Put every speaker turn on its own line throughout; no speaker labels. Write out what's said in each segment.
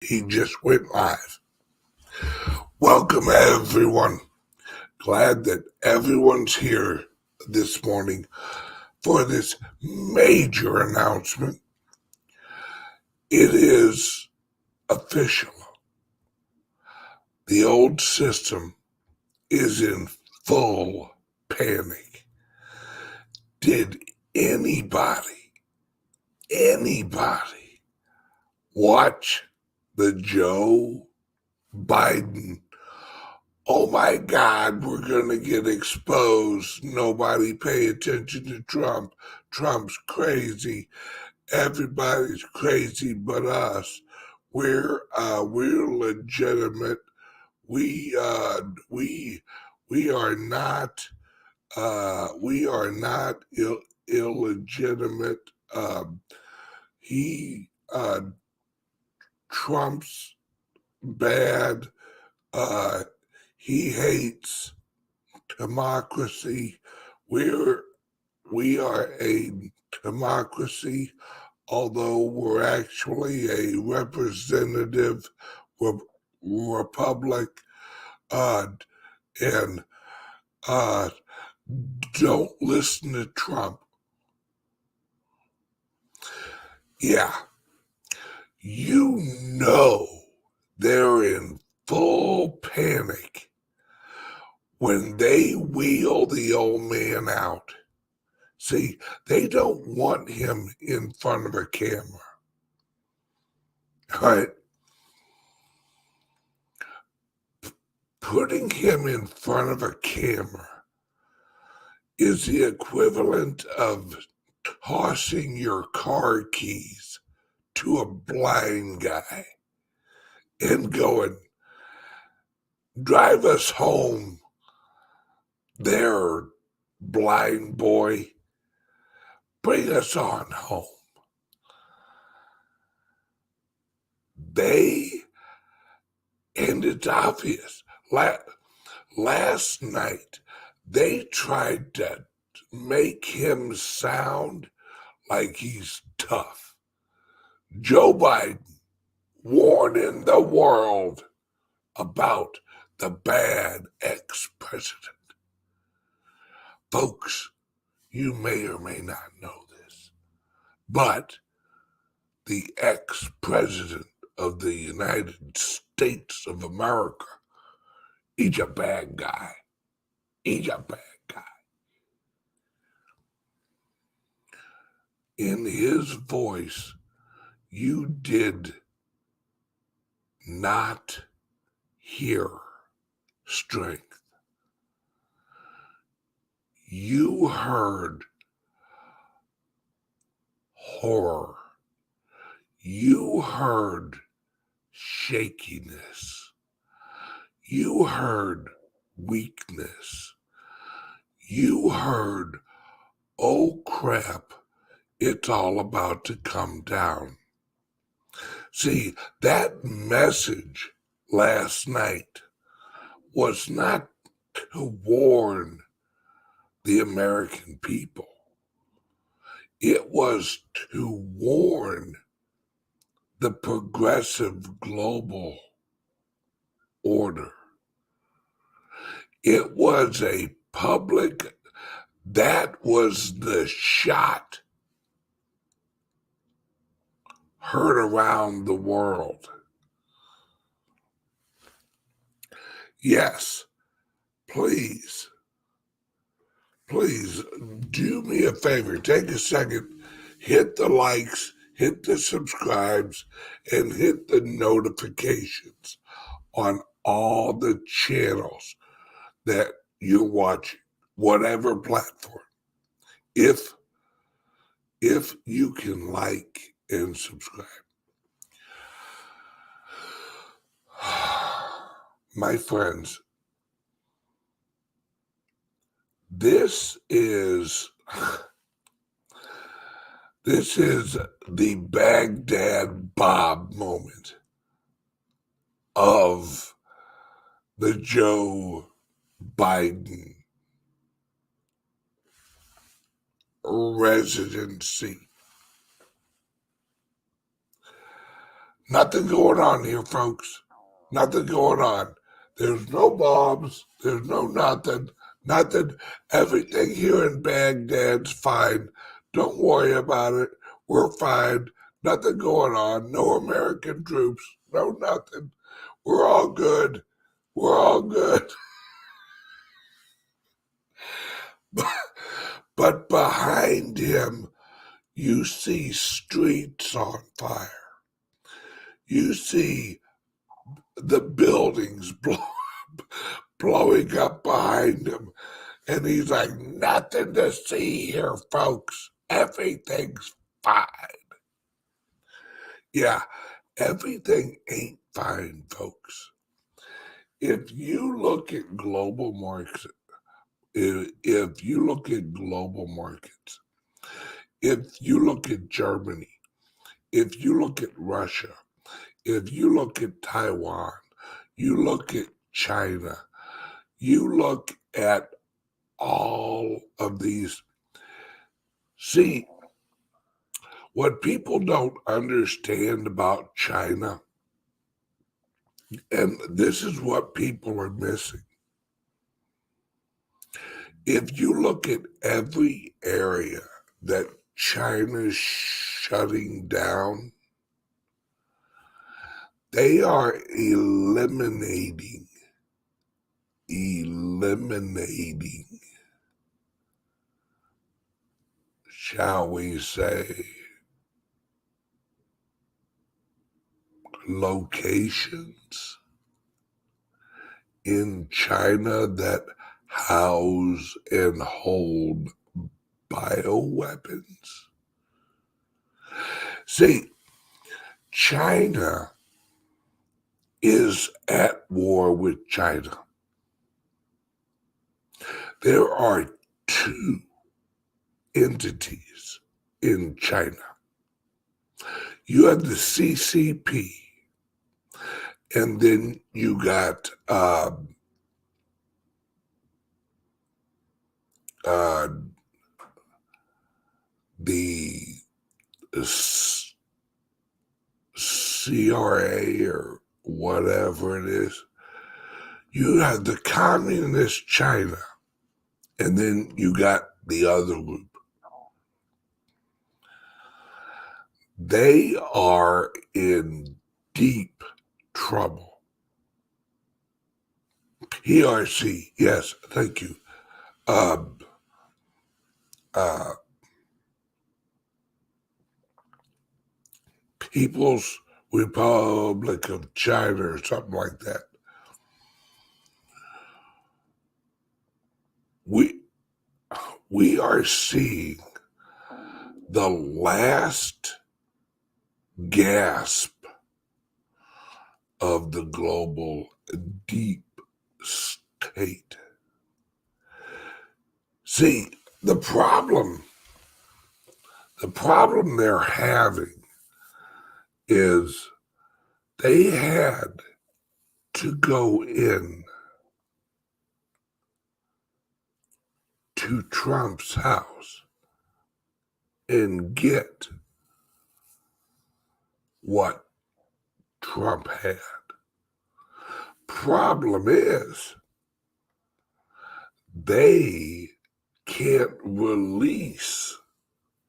He just went live. Welcome, everyone. Glad that everyone's here this morning for this major announcement. It is official. The old system is in full panic. Did anybody watch the Joe Biden, oh my God, we're going to get exposed, nobody pay attention to Trump, Trump's crazy, everybody's crazy but us, we're legitimate, we are not illegitimate, he Trump's bad, he hates democracy. We are a democracy, although we're actually a representative republic. And don't listen to Trump. Yeah, you know they're in full panic when they wheel the old man out. See, they don't want him in front of a camera. All right? Putting him in front of a camera is the equivalent of tossing your car keys to a blind guy and going, drive us home there, blind boy. Bring us on home. And it's obvious. Last night, they tried to make him sound like he's tough. Joe Biden warning the world about the bad ex-president. Folks, you may or may not know this, but the ex-president of the United States of America, he's a bad guy. He's a bad guy. In his voice, you did not hear strength. You heard horror. You heard shakiness. You heard weakness. You heard, oh crap, it's all about to come down. See, that message last night was not to warn the American people. It was to warn the progressive global order. It was a public, that was the shot heard around the world. Yes, please do me a favor. Take a second, hit the likes, hit the subscribes, and hit the notifications on all the channels that you're watching, whatever platform. If you can like and subscribe. My friends, this is the Baghdad Bob moment of the Joe Biden residency. Nothing going on here, folks. Nothing going on. There's no bombs. There's no nothing. Nothing. Everything here in Baghdad's fine. Don't worry about it. We're fine. Nothing going on. No American troops. No nothing. We're all good. We're all good. But behind him, you see streets on fire. You see the buildings blowing up behind him. And he's like, nothing to see here, folks. Everything's fine. Yeah, everything ain't fine, folks. If you look at global markets, if you look at global markets, if you look at Germany, if you look at Russia, if you look at Taiwan, you look at China, you look at all of these. See, what people don't understand about China, and this is what people are missing. If you look at every area that China's shutting down, they are eliminating, shall we say, locations in China that house and hold bioweapons. See, China is at war with China. There are two entities in China. You have the CCP, and then you got the CRA or whatever it is. You have the communist China, and then you got the other group. They are in deep trouble. PRC, yes, thank you. People's Republic of China or something like that. We are seeing the last gasp of the global deep state. See, the problem they're having is they had to go in to Trump's house and get what Trump had. Problem is, they can't release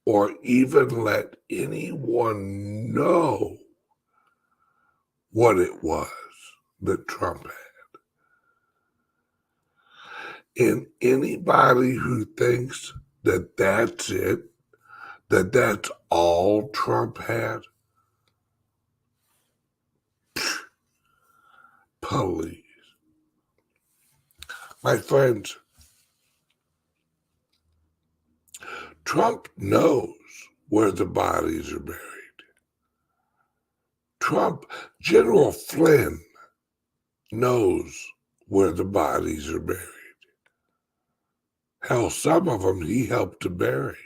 or even let anyone know what it was that Trump had. And anybody who thinks that that's it, that that's all Trump had, please. My friends, Trump knows where the bodies are buried. General Flynn knows where the bodies are buried. Hell, some of them he helped to bury.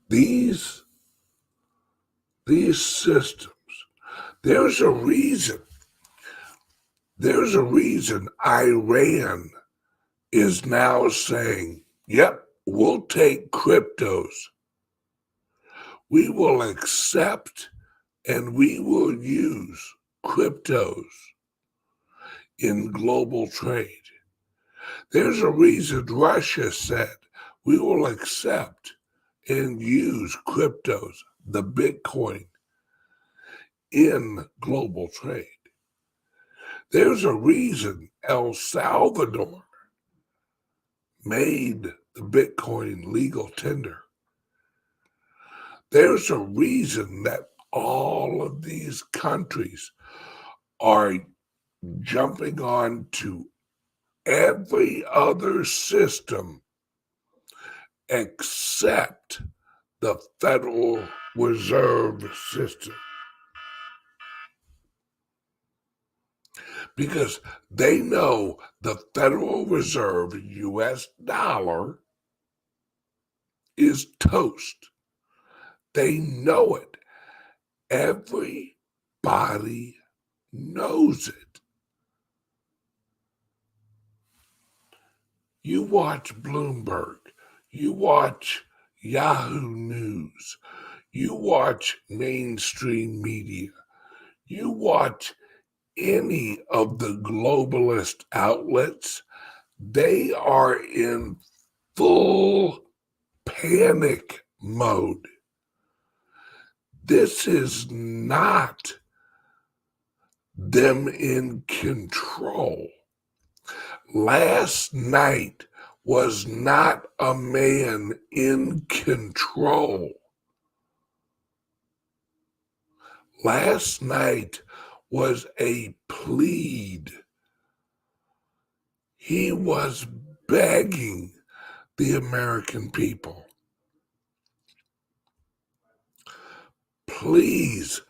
These systems, there's a reason Iran is now saying, yep, we'll take cryptos. We will accept and we will use cryptos in global trade. There's a reason Russia said we will accept and use cryptos, the Bitcoin, in global trade. There's a reason El Salvador made the Bitcoin legal tender. There's a reason that all of these countries are jumping on to every other system except the Federal Reserve System. Because they know the Federal Reserve US dollar is toast. They know it. Everybody knows it. You watch Bloomberg, you watch Yahoo News, you watch mainstream media, you watch any of the globalist outlets, they are in full panic mode. This is not them in control. Last night was not a man in control. Last night was a plead. He was begging the American people, please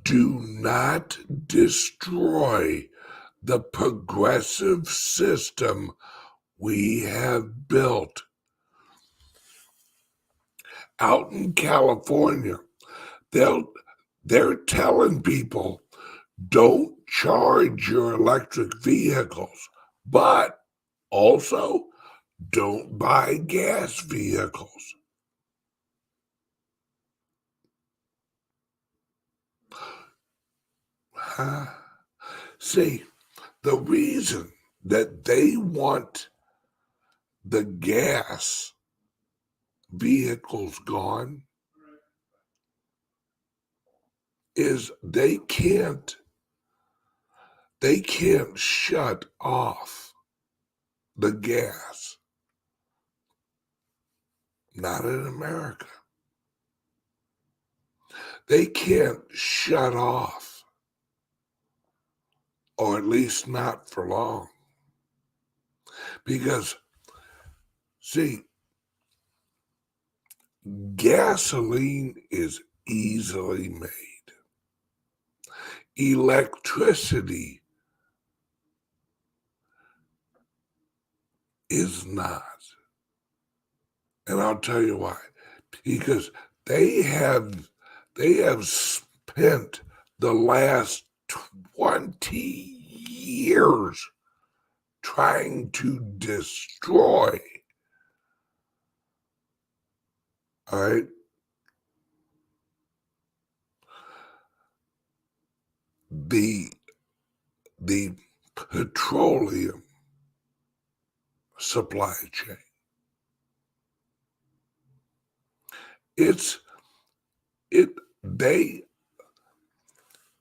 do not destroy the progressive system we have built. Out in California, they're telling people, don't charge your electric vehicles, but also don't buy gas vehicles. See, the reason that they want the gas vehicles gone is they can't shut off the gas. Not in America. They can't shut off, or at least not for long. Because, see, gasoline is easily made. Electricity is not. And I'll tell you why. Because they have spent the last 20 years trying to destroy, all right, the petroleum supply chain.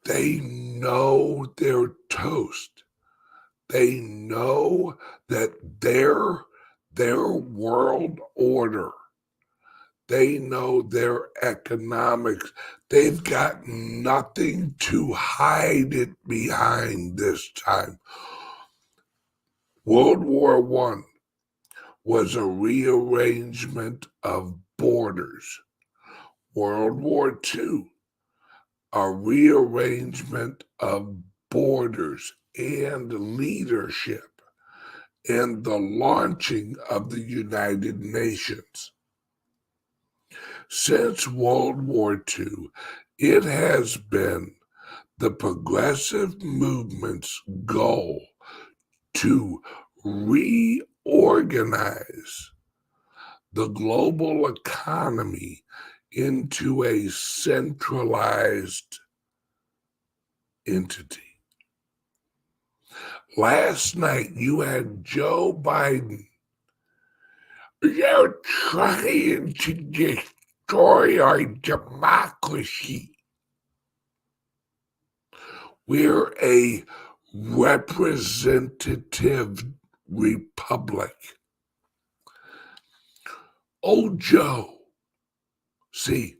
They know they're toast. They know that their world order, they know their economics, they've got nothing to hide it behind this time. World War I was a rearrangement of borders. World War II, a rearrangement of borders and leadership, and the launching of the United Nations. Since World War II, it has been the progressive movement's goal to reorganize the global economy into a centralized entity. Last night, you had Joe Biden. They're trying to destroy our democracy. We're a representative republic. Oh, Joe. See,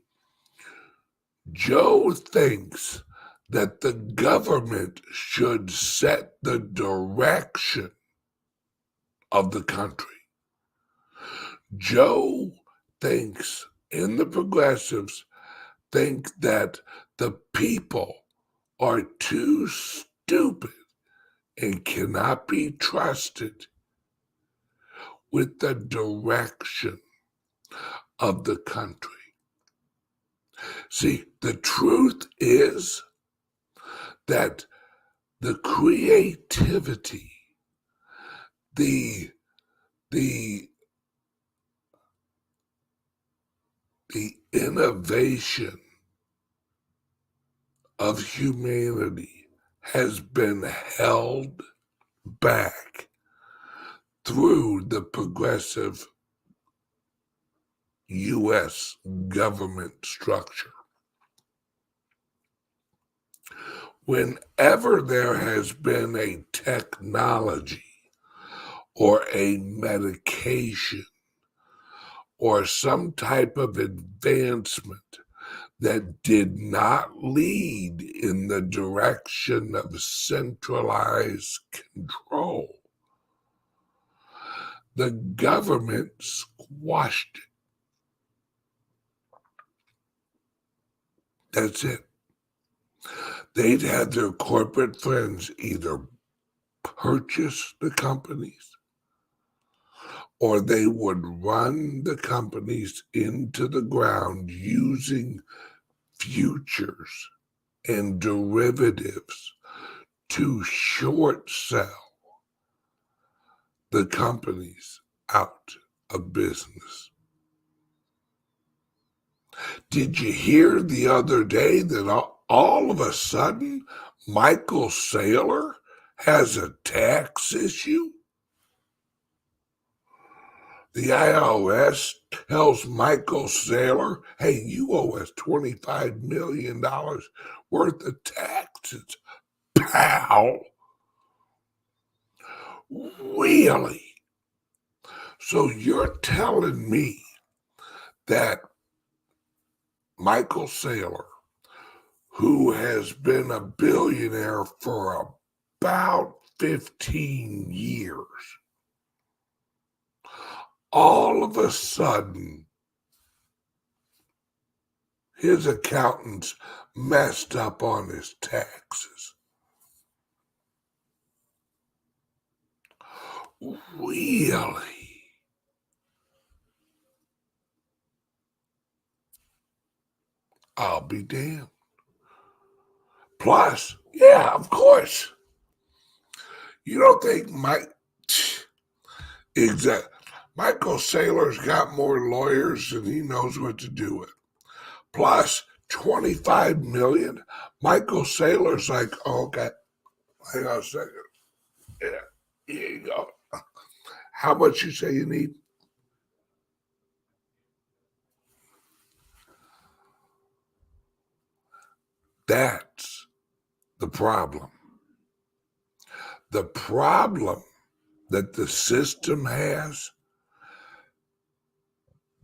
Joe thinks that the government should set the direction of the country. Joe thinks, and the progressives think, that the people are too stupid and cannot be trusted with the direction of the country. See, the truth is that the creativity, the innovation of humanity has been held back through the progressive U.S. government structure. Whenever there has been a technology or a medication or some type of advancement that did not lead in the direction of centralized control, the government squashed it. That's it. They'd have their corporate friends either purchase the companies or they would run the companies into the ground using futures and derivatives to short sell the companies out of business. Did you hear the other day that all of a sudden Michael Saylor has a tax issue? The IRS tells Michael Saylor, hey, you owe us $25 million worth of taxes, pal. Really? So you're telling me that Michael Saylor, who has been a billionaire for about 15 years, all of a sudden, his accountants messed up on his taxes? Really? I'll be damned. Plus, yeah, of course. You don't think Michael Saylor's got more lawyers than he knows what to do with. Plus, 25 million. Michael Saylor's like, oh, okay, hang on a second. Yeah, here you go. How much you say you need? That's the problem. The problem that the system has,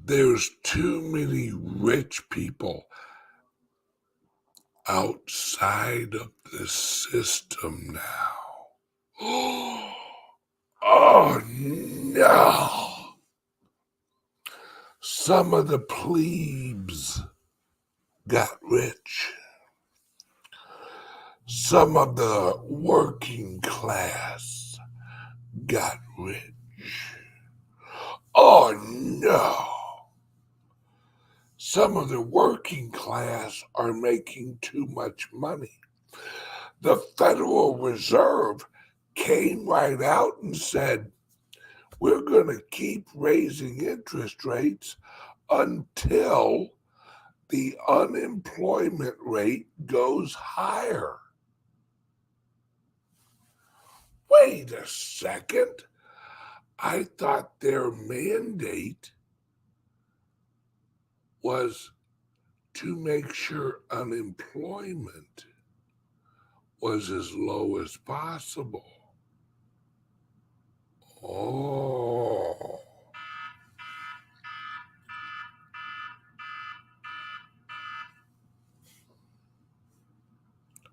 there's too many rich people outside of the system now. Oh no! Some of the plebes got rich. Some of the working class got rich. Oh no! Some of the working class are making too much money. The Federal Reserve came right out and said, We're going to keep raising interest rates until the unemployment rate goes higher. Wait a second. I thought their mandate was to make sure unemployment was as low as possible. Oh.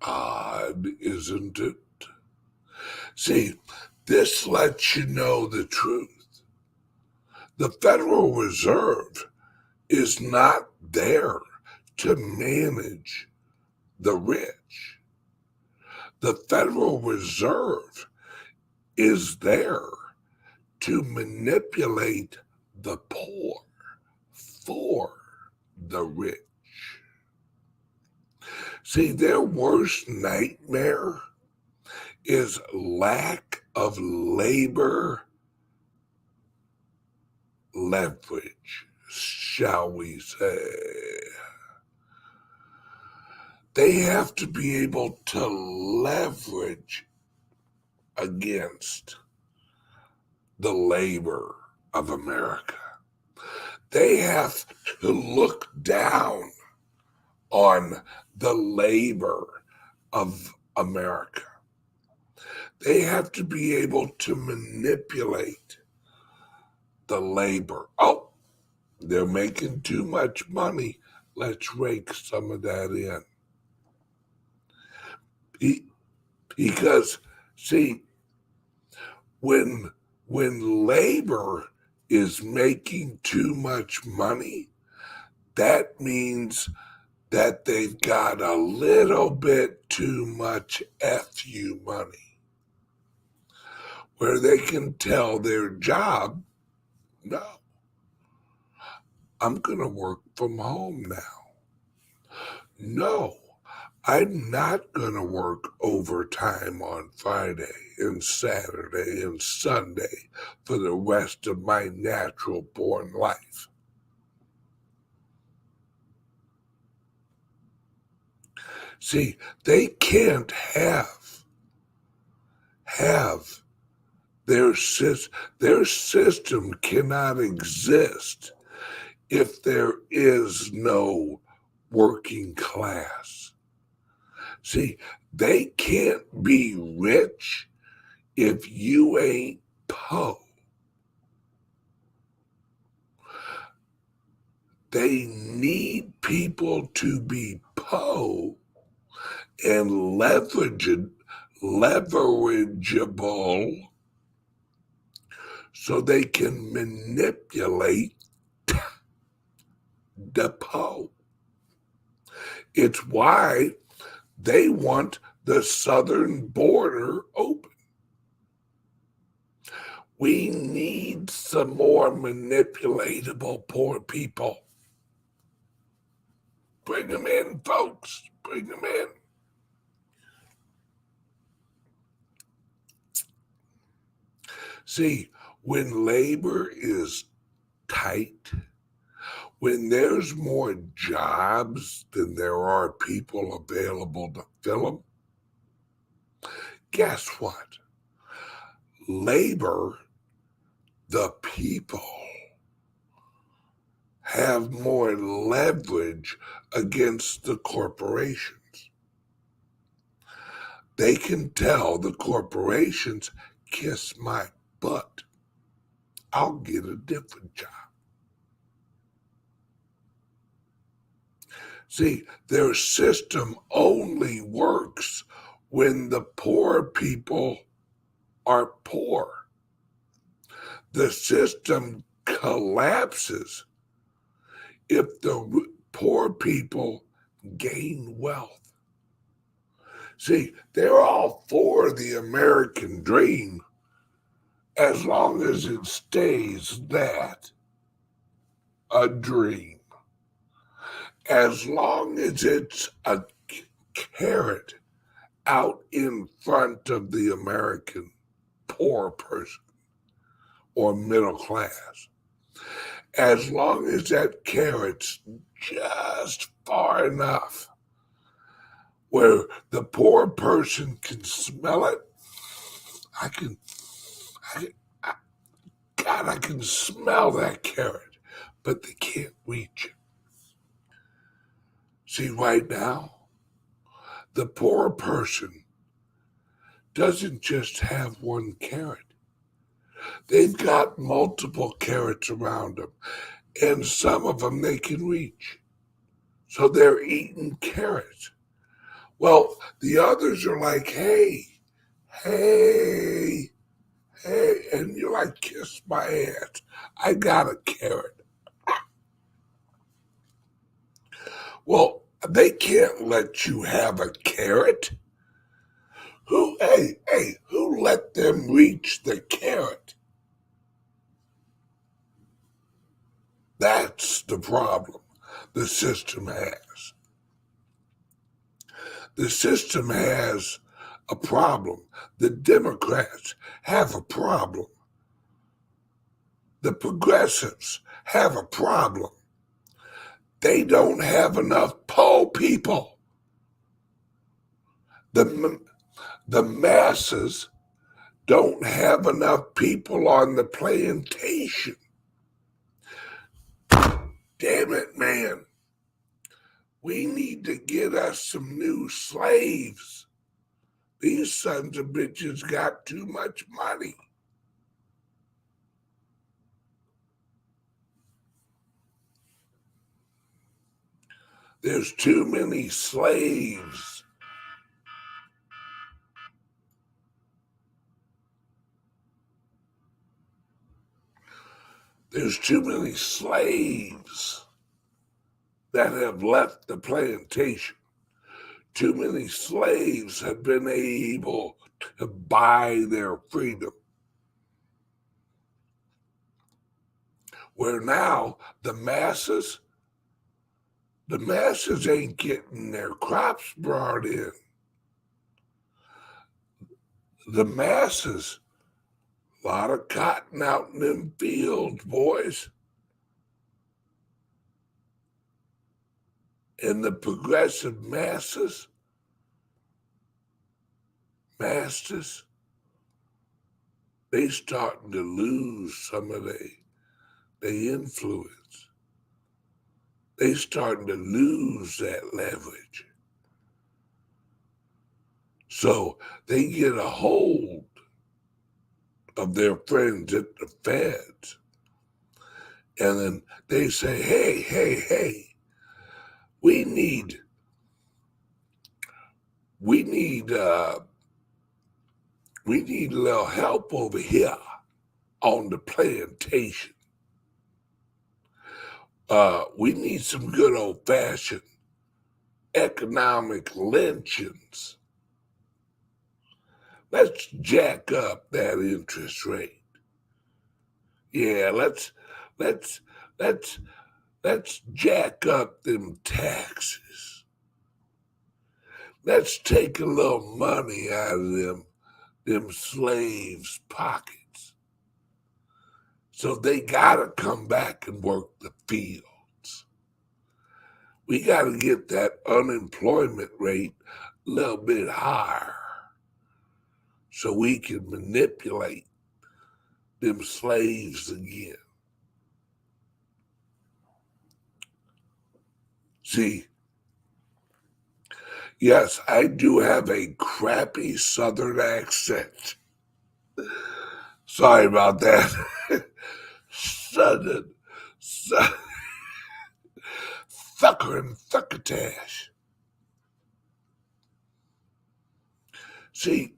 Odd, isn't it? See, this lets you know the truth. The Federal Reserve is not there to manage the rich. The Federal Reserve is there to manipulate the poor for the rich. See, their worst nightmare is lack of labor leverage, shall we say. They have to be able to leverage against the labor of America. They have to look down on the labor of America. They have to be able to manipulate the labor. Oh, they're making too much money. Let's rake some of that in. Because, see, when labor is making too much money, that means that they've got a little bit too much FU money, where they can tell their job, no, I'm going to work from home now. No, I'm not going to work overtime on Friday and Saturday and Sunday for the rest of my natural born life. See, they can't have their system cannot exist if there is no working class. See, they can't be rich if you ain't po. They need people to be po and leverageable so they can manipulate the po. It's why they want the southern border open. We need some more manipulatable poor people. Bring them in, folks. Bring them in. See, when labor is tight, when there's more jobs than there are people available to fill them, guess what? Labor, the people, have more leverage against the corporations. They can tell the corporations, kiss my butt. I'll get a different job. See, their system only works when the poor people are poor. The system collapses if the poor people gain wealth. See, they're all for the American dream as long as it stays that, a dream. As long as it's a carrot out in front of the American poor person or middle class. As long as that carrot's just far enough where the poor person can smell it, I can smell that carrot, but they can't reach it. See, right now, the poor person doesn't just have one carrot. They've got multiple carrots around them, and some of them they can reach. So they're eating carrots. Well, the others are like, hey, hey, hey, and you're like, kiss my ass. I got a carrot. Well, they can't let you have a carrot. Who let them reach the carrot? That's the problem the system has. The system has a problem. The Democrats have a problem. The progressives have a problem. They don't have enough poor people. The masses don't have enough people on the plantation. Damn it, man. We need to get us some new slaves. These sons of bitches got too much money. There's too many slaves. There's too many slaves that have left the plantation. Too many slaves have been able to buy their freedom. Where now the masses ain't getting their crops brought in. The masses, a lot of cotton out in them fields, boys. And the progressive masters, they starting to lose some of their influence. They starting to lose that leverage. So they get a hold of their friends at the feds. And then they say, hey, we need a little help over here on the plantation. We need some good old-fashioned economic lynchings. Let's jack up that interest rate. Yeah, let's jack up them taxes. Let's take a little money out of them slaves' pockets. So they gotta come back and work the fields. We gotta get that unemployment rate a little bit higher so we can manipulate them slaves again. See, yes, I do have a crappy Southern accent. Sorry about that. Southern, thucker and thuckatash. See,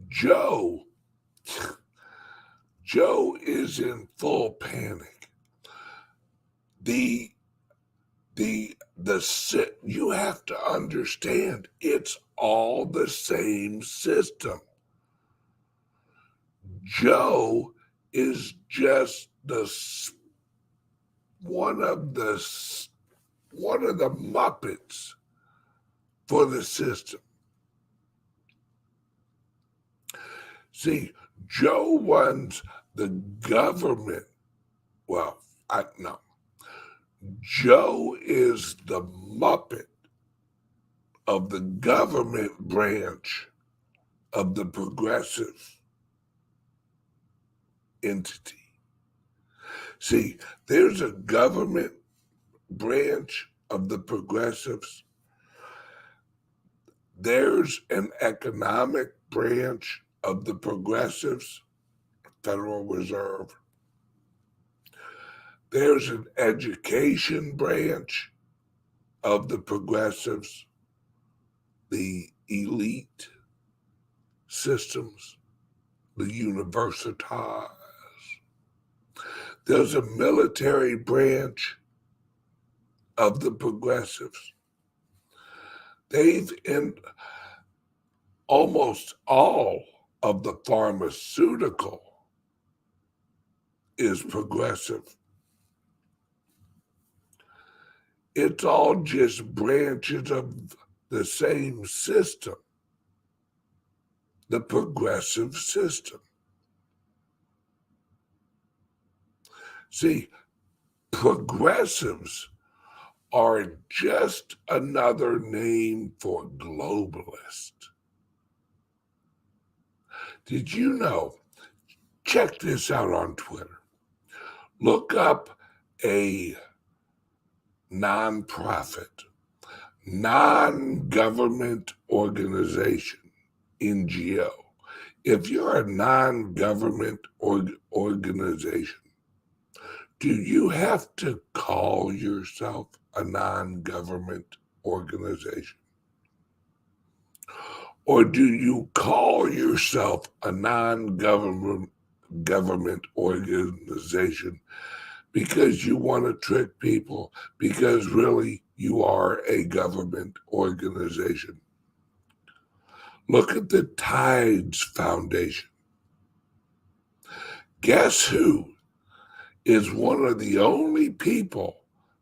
Joe is in full panic. You have to understand, it's all the same system. Joe is just one of the Muppets for the system. See, Joe runs The government, well, no. Joe is the Muppet of the government branch of the progressive entity. See, there's a government branch of the progressives. There's an economic branch of the progressives, Federal Reserve. There's an education branch of the progressives, the elite systems, the universitas. There's a military branch of the progressives. Almost all of the pharmaceutical is progressive. It's all just branches of the same system, the progressive system. See, progressives are just another name for globalist. Did you know? Check this out on Twitter. Look up a nonprofit, non-government organization, NGO. If you're a non-government organization, do you have to call yourself a non-government organization? Or do you call yourself a non-government organization because you want to trick people, because really you are a government organization? Look at the Tides Foundation. Guess who is one of the only people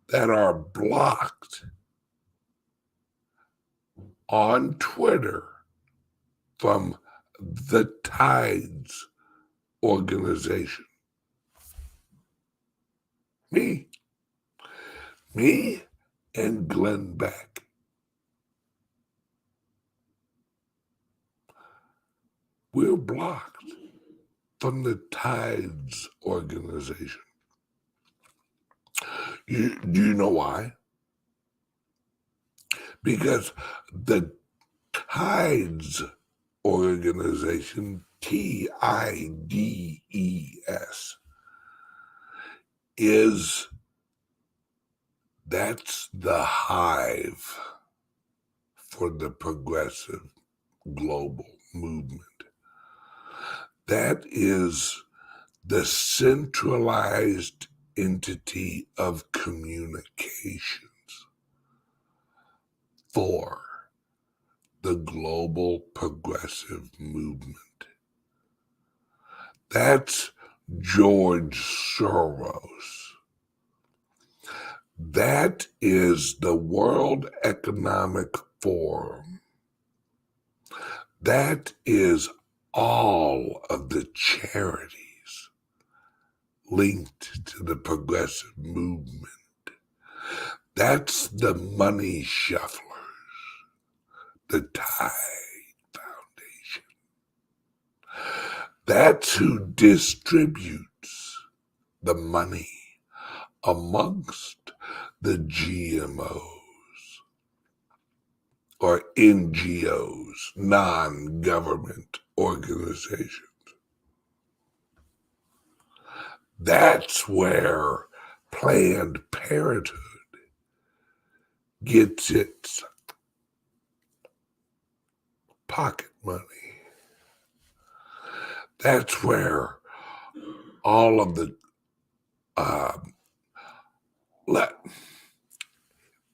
that are blocked on Twitter from the Tides organization? Me and Glenn Beck. We're blocked from the Tides organization. Do you know why? Because the Tides organization, TIDES, that's the hive for the progressive global movement. That is the centralized entity of communications for the global progressive movement. That's George Soros. That is the World Economic Forum. That is all of the charities linked to the progressive movement. That's the money shufflers, the Tide Foundation. That's who distributes the money amongst the GMOs or NGOs, non-government organizations. That's where Planned Parenthood gets its pocket money. That's where all of the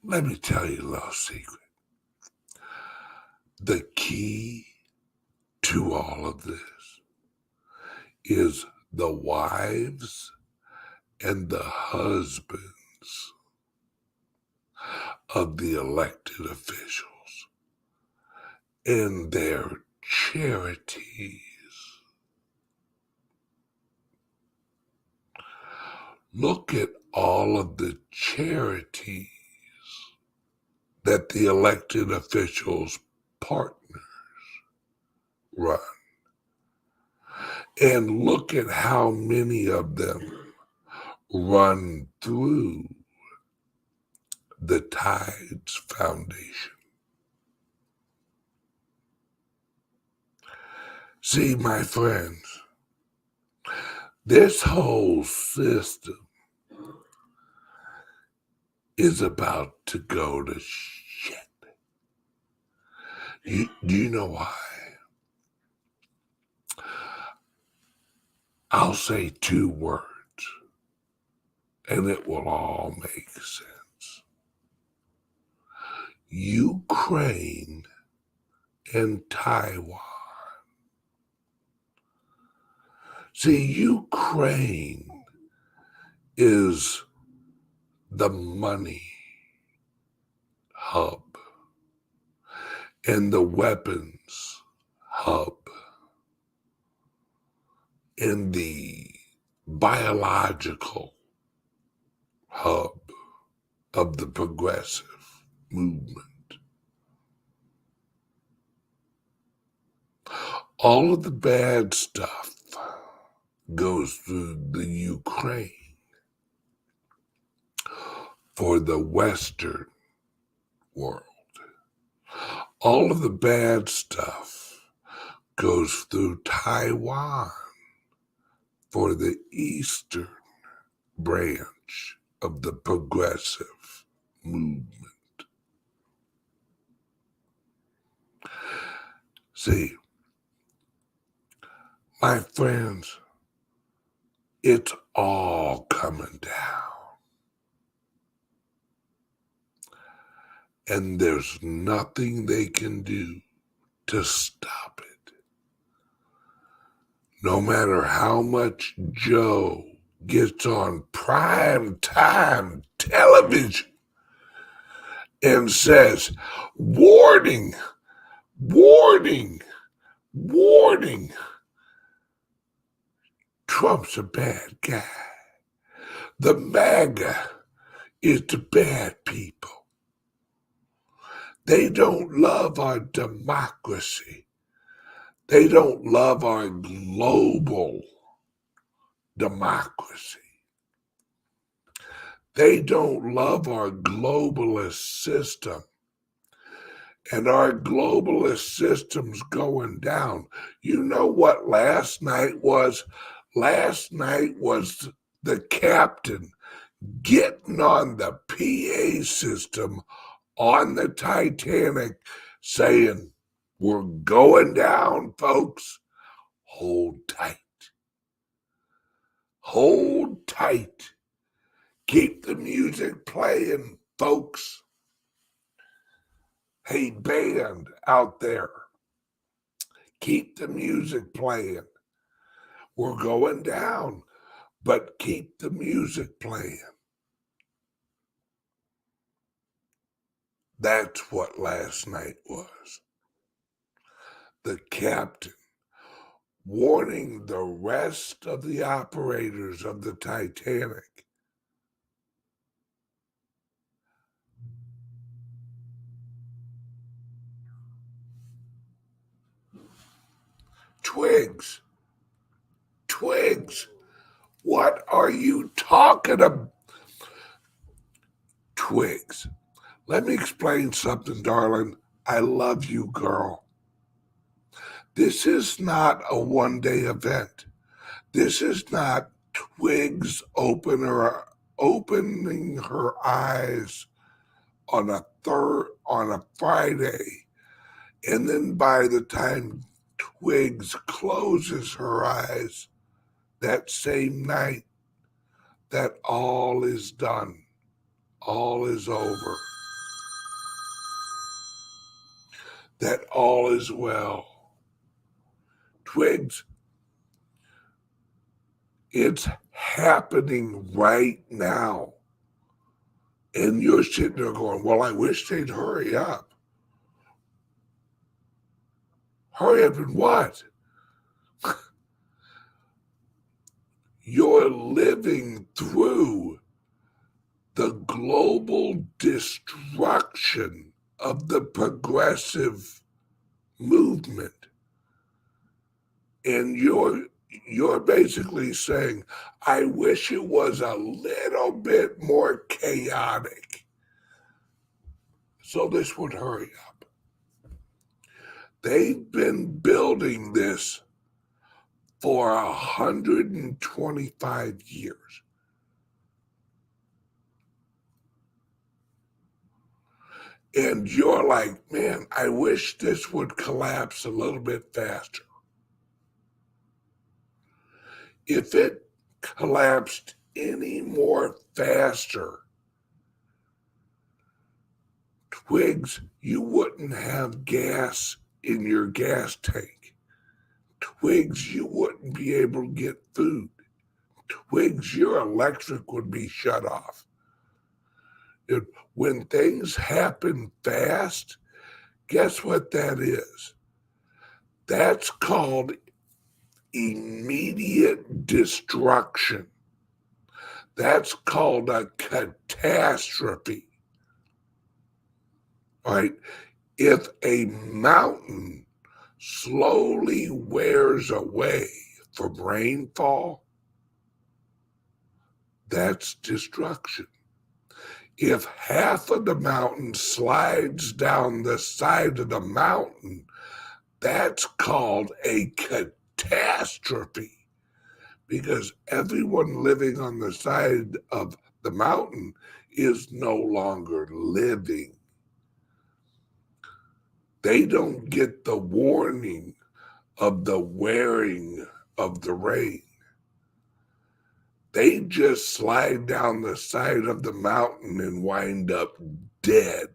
let me tell you a little secret. The key to all of this is the wives and the husbands of the elected officials and their charities. Look at all of the charities that the elected officials' partners run. And look at how many of them run through the Tides Foundation. See, my friends, this whole system is about to go to shit. Do you know why? I'll say 2 words, and it will all make sense. Ukraine and Taiwan. See, Ukraine is the money hub and the weapons hub and the biological hub of the progressive movement. All of the bad stuff goes through the Ukraine for the Western world. All of the bad stuff goes through Taiwan for the Eastern branch of the progressive movement. See, my friends, it's all coming down. And there's nothing they can do to stop it. No matter how much Joe gets on prime time television and says, warning, warning, warning, Trump's a bad guy. The MAGA is the bad people. They don't love our democracy. They don't love our global democracy. They don't love our globalist system. And our globalist system's going down. You know what last night was? Last night was the captain getting on the PA system on the Titanic saying, we're going down, folks. Hold tight. Hold tight. Keep the music playing, folks. Hey, band out there, keep the music playing. We're going down, but keep the music playing. That's what last night was. The captain warning the rest of the operators of the Titanic. Twigs, what are you talking about? Twigs, let me explain something, darling. I love you, girl. This is not a one-day event. This is not Twigs opening her eyes on a Friday, and then by the time Twigs closes her eyes that same night, that all is done, all is over, that all is well. Twigs, it's happening right now. And you're sitting there going, well, I wish they'd hurry up. Hurry up in what? you're living through the global destruction of the progressive movement. And you're basically saying, I wish it was a little bit more chaotic, so this would hurry up. They've been building this for 125 years. And you're like, man, I wish this would collapse a little bit faster. If it collapsed any more faster, Twigs, you wouldn't have gas in your gas tank. Twigs, you wouldn't be able to get food. Twigs, your electric would be shut off. When things happen fast, guess what that is? That's called immediate destruction. That's called a catastrophe. All right? If a mountain slowly wears away from rainfall, that's destruction. If half of the mountain slides down the side of the mountain, that's called a catastrophe, because everyone living on the side of the mountain is no longer living. They don't get the warning of the wearing of the rain. They just slide down the side of the mountain and wind up dead.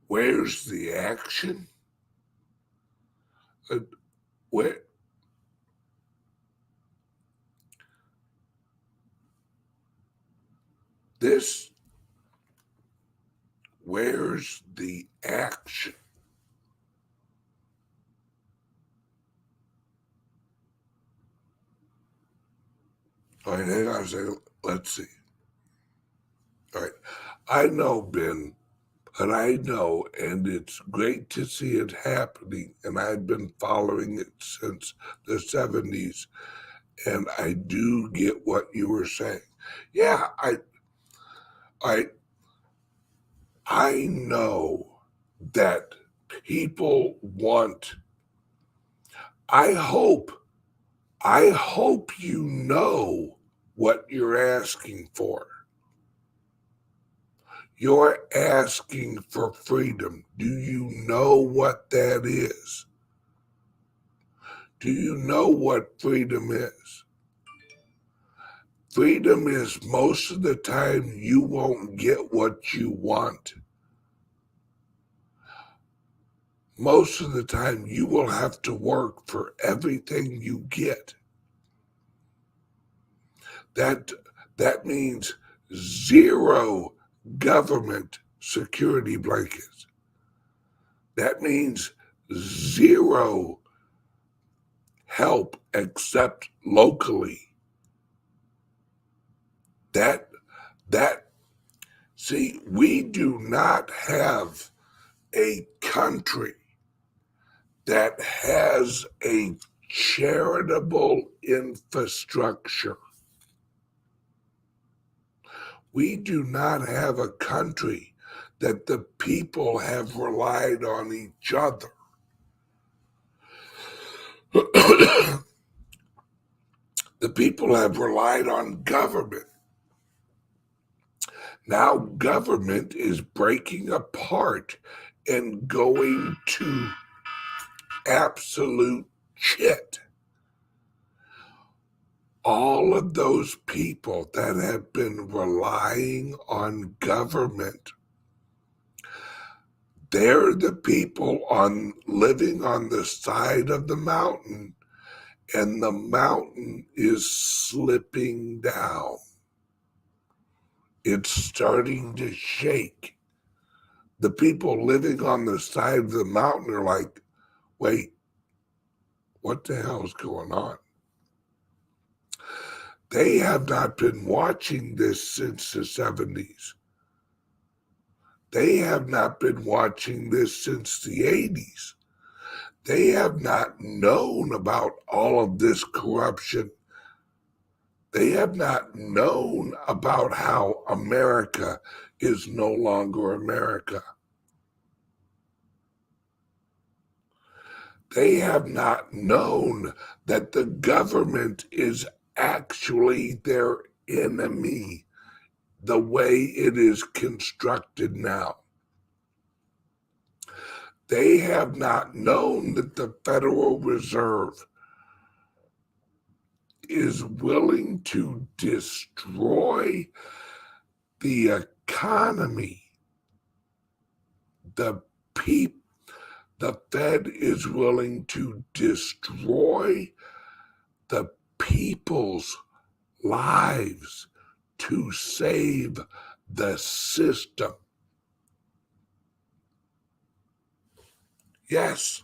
Where's the action? Where? Where's the action? All right, hang on a second. Let's see. All right. I know, Ben, but I know, and it's great to see it happening, and I've been following it since the 70s, and I do get what you were saying. Yeah, I know that people want, I hope you know what you're asking for. You're asking for freedom. Do you know what that is? Do you know what freedom is? Freedom is most of the time you won't get what you want. Most of the time you will have to work for everything you get. That means zero government security blankets. That means zero help except locally. See, we do not have a country that has a charitable infrastructure. We do not have a country that the people have relied on each other. The people have relied on government. Now government is breaking apart and going to absolute shit. All of those people that have been relying on government, they're the people living on the side of the mountain, and the mountain is slipping down. It's starting to shake. The people living on the side of the mountain are like, wait, what the hell is going on? They have not been watching this since the 70s. They have not been watching this since the 80s. They have not known about all of this corruption. They have not known about how America is no longer America. They have not known that the government is actually their enemy the way it is constructed now. They have not known that the Federal Reserve is willing to destroy the economy. The Fed is willing to destroy the people's lives to save the system. Yes,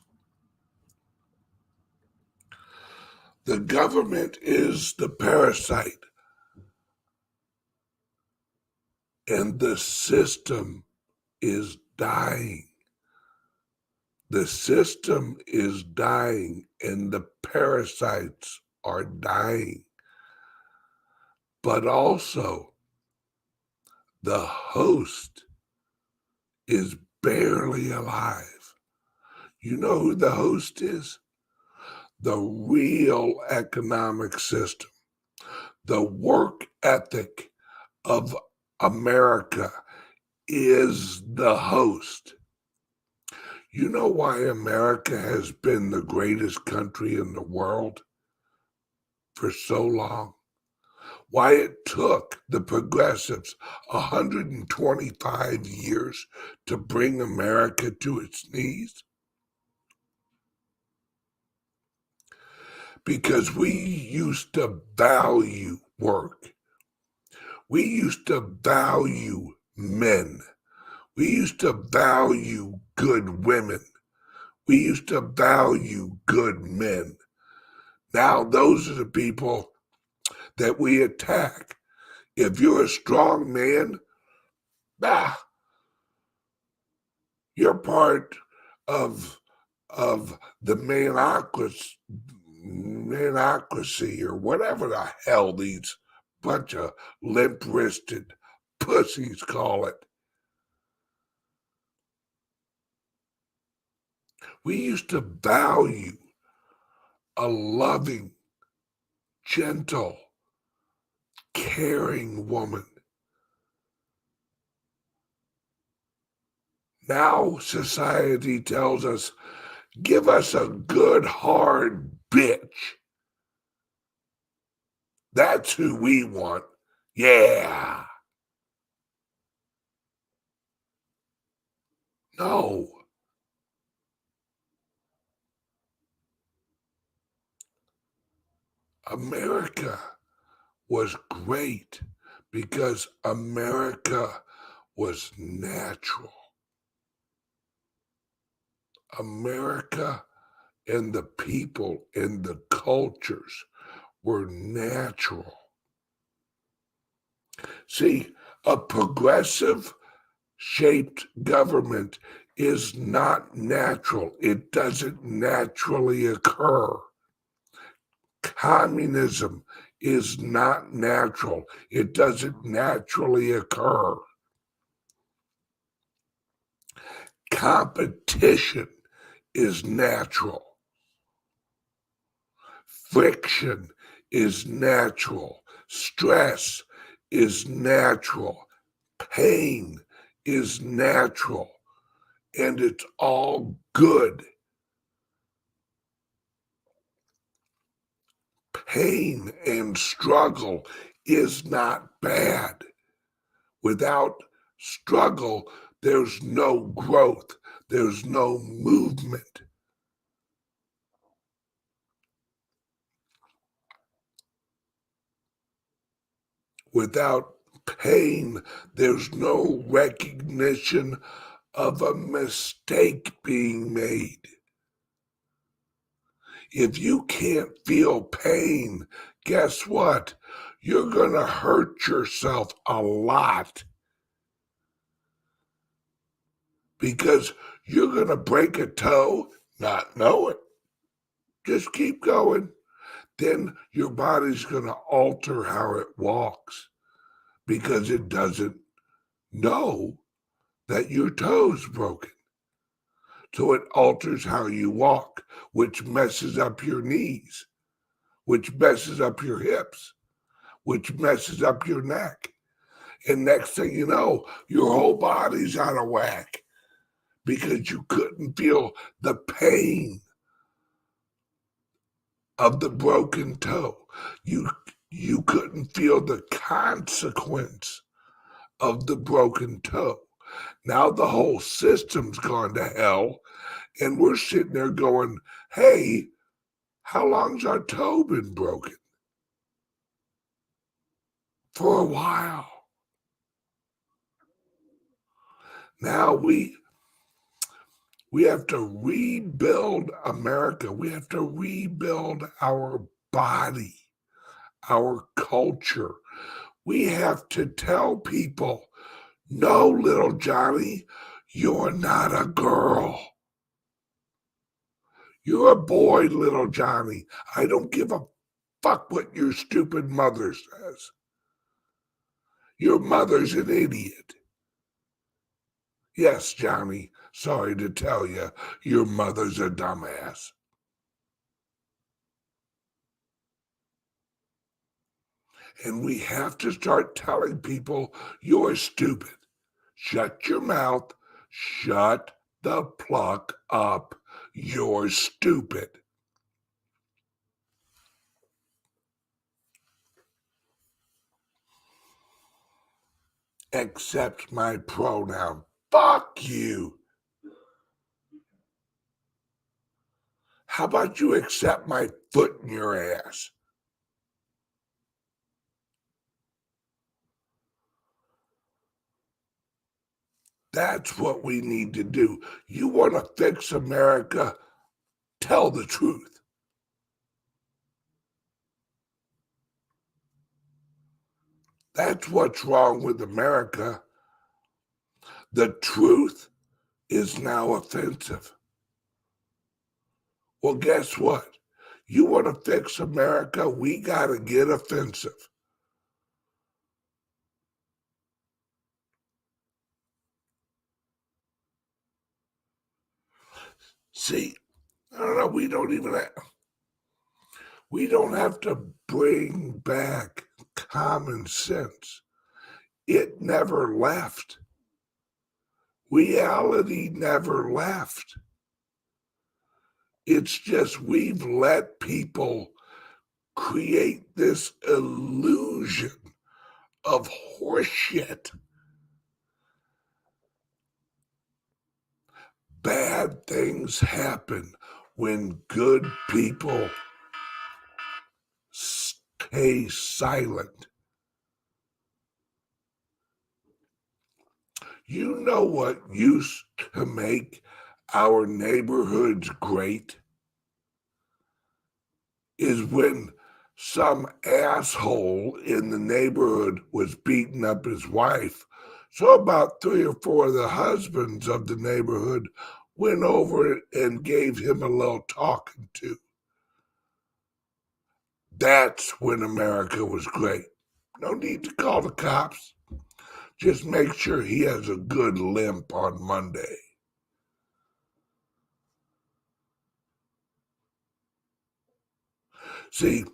the government is the parasite, and the system is dying. The system is dying, and the parasites are dying. But also, the host is barely alive. You know who the host is? The real economic system. The work ethic of America is the host. You know why America has been the greatest country in the world for so long? Why it took the progressives 125 years to bring America to its knees? Because we used to value work. We used to value men. We used to value good women. We used to value good men. Now those are the people that we attack. If you're a strong man, you're part of the manocracy or whatever the hell these bunch of limp-wristed pussies call it. We used to value a loving, gentle, caring woman. Now society tells us, give us a good, hard bitch. That's who we want. Yeah. No. America was great because America was natural. America and the people and the cultures were natural. See, a progressive shaped government is not natural. It doesn't naturally occur. Communism is not natural. It doesn't naturally occur. Competition is natural. Friction is natural. Stress is natural. Pain is natural. And it's all good. Pain and struggle is not bad. Without struggle, there's no growth. There's no movement. Without pain, there's no recognition of a mistake being made. If you can't feel pain, guess what? You're going to hurt yourself a lot because you're going to break a toe, not know it. Just keep going. Then your body's going to alter how it walks because it doesn't know that your toe's broken. So it alters how you walk, which messes up your knees, which messes up your hips, which messes up your neck. And next thing you know, your whole body's out of whack because you couldn't feel the pain of the broken toe. You couldn't feel the consequence of the broken toe. Now the whole system's gone to hell, and we're sitting there going, hey, how long's our toe been broken? For a while. Now we have to rebuild America. We have to rebuild our body, our culture. We have to tell people, no, little Johnny, you're not a girl. You're a boy, little Johnny. I don't give a fuck what your stupid mother says. Your mother's an idiot. Yes, Johnny, sorry to tell you, your mother's a dumbass. And we have to start telling people, you're stupid. Shut your mouth. Shut the pluck up. You're stupid. Accept my pronoun. Fuck you. How about you accept my foot in your ass? That's what we need to do. You want to fix America? Tell the truth. That's what's wrong with America. The truth is now offensive. Well, guess what? You want to fix America? We got to get offensive. See, I don't know, we don't have to bring back common sense. It never left. Reality never left. It's just we've let people create this illusion of horseshit. Bad things happen when good people stay silent. You know what used to make our neighborhoods great? Is when some asshole in the neighborhood was beating up his wife. So about 3 or 4 of the husbands of the neighborhood went over and gave him a little talking to. That's when America was great. No need to call the cops. Just make sure he has a good limp on Monday. See,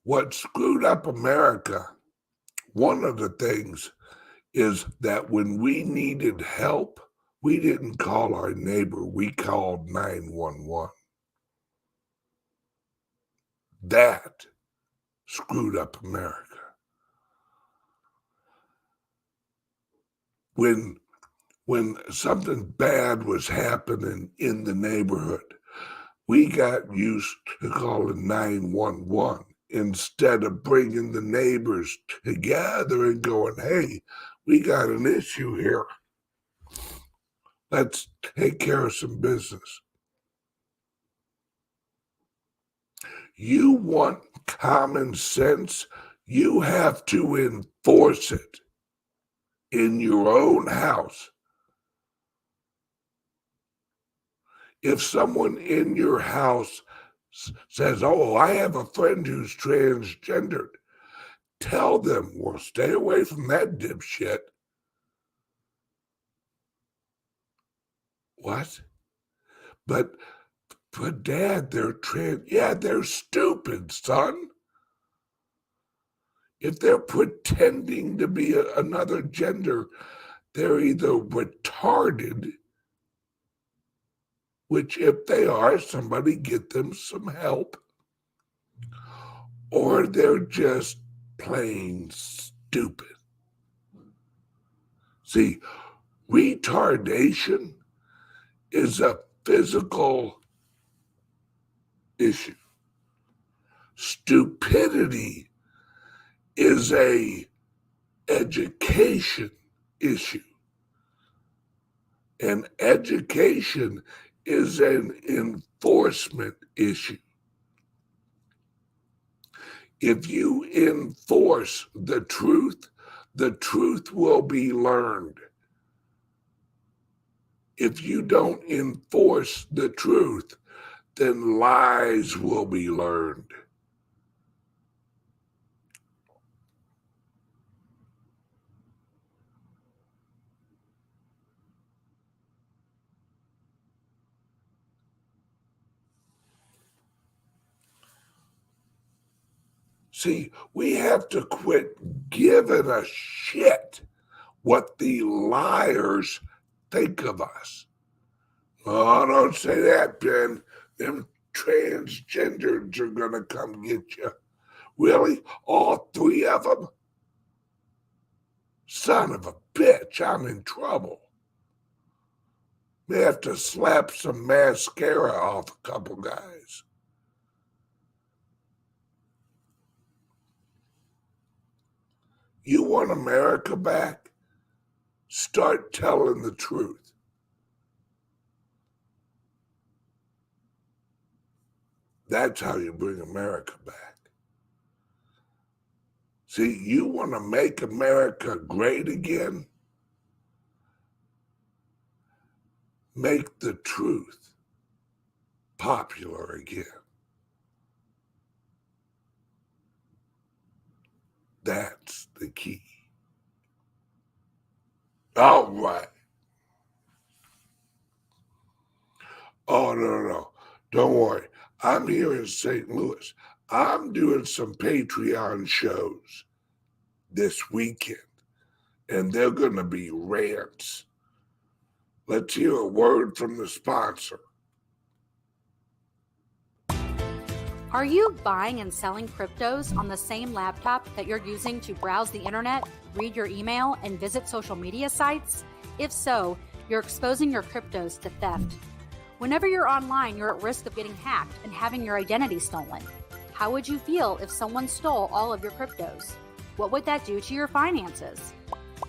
what screwed up America, one of the things is that when we needed help, we didn't call our neighbor, we called 911. That screwed up America. When something bad was happening in the neighborhood, we got used to calling 911 instead of bringing the neighbors together and going, hey, we got an issue here. Let's take care of some business. You want common sense, you have to enforce it in your own house. If someone in your house says, oh, I have a friend who's transgendered, tell them, well, stay away from that dipshit. What? But Dad, they're trans. Yeah, they're stupid, son. If they're pretending to be another gender, they're either retarded, which if they are, somebody get them some help, or they're just plain stupid. See, retardation is a physical issue. Stupidity is a education issue. And education is an enforcement issue. If you enforce the truth will be learned. If you don't enforce the truth, then lies will be learned. See, we have to quit giving a shit what the liars think of us. Oh, don't say that, Ben. Them transgenders are going to come get you. Really? All three of them? Son of a bitch, I'm in trouble. May have to slap some mascara off a couple guys. You want America back? Start telling the truth. That's how you bring America back. See, you want to make America great again? Make the truth popular again. That's the key. All right. Oh, no. Don't worry. I'm here in St. Louis. I'm doing some Patreon shows this weekend, and they're going to be rants. Let's hear a word from the sponsor.
Are you buying and selling cryptos on the same laptop that you're using to browse the internet, read your email, and visit social media sites? If so, you're exposing your cryptos to theft. Whenever you're online, you're at risk of getting hacked and having your identity stolen. How would you feel if someone stole all of your cryptos? What would that do to your finances?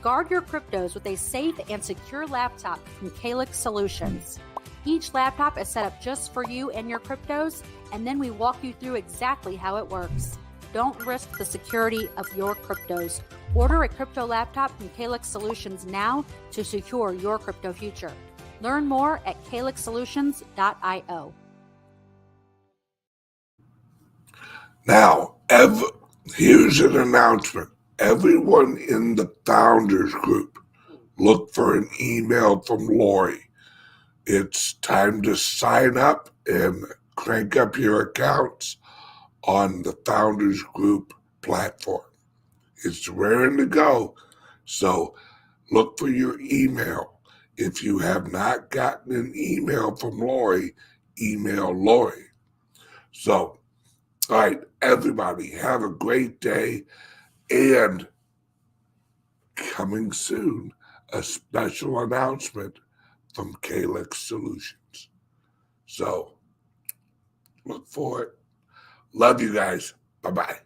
Guard your cryptos with a safe and secure laptop from CALIX Solutions. Each laptop is set up just for you and your cryptos, and then we walk you through exactly how it works. Don't risk the security of your cryptos. Order a crypto laptop from CALIX Solutions now to secure your crypto future. Learn more at calixsolutions.io.
Now, here's an announcement. Everyone in the Founders Group, look for an email from Lori. It's time to sign up and crank up your accounts on the Founders Group platform. It's raring to go, so look for your email. If you have not gotten an email from Lori, email Lori. So, all right, everybody, have a great day, and coming soon, a special announcement from CALIX Solutions. So, look for it. Love you guys. Bye-bye.